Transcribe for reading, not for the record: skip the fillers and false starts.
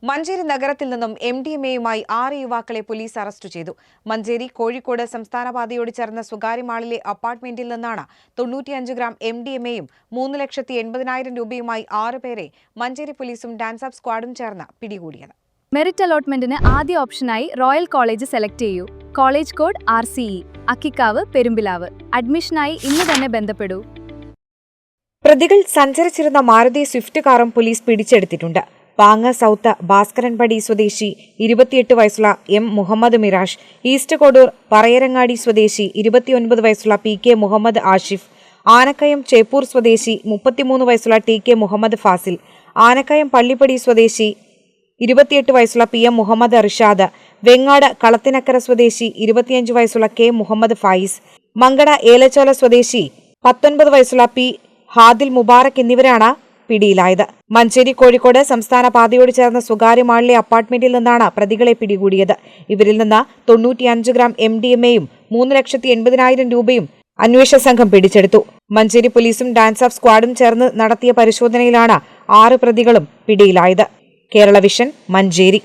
മഞ്ചേരി നഗരത്തിൽ നിന്നും MDMAയുമായി 6 യുവാക്കളെ പോലീസ് അറസ്റ്റ് ചെയ്തു. മഞ്ചേരി കോഴിക്കോട് സംസ്ഥാന പാതയോട് ചേർന്ന സ്വകാര്യ മാളിലെ അപ്പാർട്ട്മെന്റിൽ നിന്നാണ് 95 ഗ്രാം MDMAയും 3,80,000 രൂപയുമായി 6 പേരെ മഞ്ചേരി പോലീസും ഡാൻസ് ഓഫ് സ്ക്വാഡും ചേർന്ന് പിടികൂടിയത്. മെറിറ്റ് അലോട്ട്മെന്റിന് ആദ്യ ഓപ്ഷനായി റോയൽ കോളേജ് സെലക്ട് ചെയ്യൂ. College code RCE, Akkikkavu, Perumpilavu. അഡ്മിഷനായി ഇന്ന് തന്നെ ബന്ധപ്പെടൂ. പ്രതികൾ സഞ്ചരിച്ചിരുന്ന മാരുതി സ്വിഫ്റ്റ് കാറും പോലീസ് പിടിച്ചെടുത്തിട്ടുണ്ട്. പാങ്ങ സൗത്ത് ഭാസ്കരൻപടി സ്വദേശി 28 വയസ്സുള്ള M. മുഹമ്മദ് മിറാഷ്, ഈസ്റ്റ് കൊടൂർ പറയരങ്ങാടി സ്വദേശി 29 വയസ്സുള്ള PK മുഹമ്മദ് ആഷിഫ്, ആനക്കയം ചേപ്പൂർ സ്വദേശി 33 വയസ്സുള്ള TK മുഹമ്മദ് ഫാസിൽ, ആനക്കയം പള്ളിപ്പടി സ്വദേശി 28 വയസ്സുള്ള PM മുഹമ്മദ് റിഷാദ്, വെങ്ങാട് കളത്തിനക്കര സ്വദേശി 25 വയസ്സുള്ള K. മുഹമ്മദ് ഫായിസ്, മങ്കട ഏലച്ചോല സ്വദേശി 19 വയസ്സുള്ള P. ഹാദിൽ മുബാറക് എന്നിവരാണ് പിടിയിലായത്. മഞ്ചേരി കോഴിക്കോട് സംസ്ഥാന പാതയോട് ചേർന്ന സ്വകാര്യ മാളിലെ അപ്പാർട്ട്മെന്റിൽ നിന്നാണ് പ്രതികളെ പിടികൂടിയത്. ഇവരിൽ നിന്ന് 95 ഗ്രാം MDMAയും 3,80,000 രൂപയും അന്വേഷണ സംഘം പിടിച്ചെടുത്തു. മഞ്ചേരി പോലീസും ഡാൻസ് ഓഫ് സ്ക്വാഡും ചേർന്ന് നടത്തിയ പരിശോധനയിലാണ് 6 പ്രതികളും പിടിയിലായത്. കേരള വിഷൻ, മഞ്ചേരി.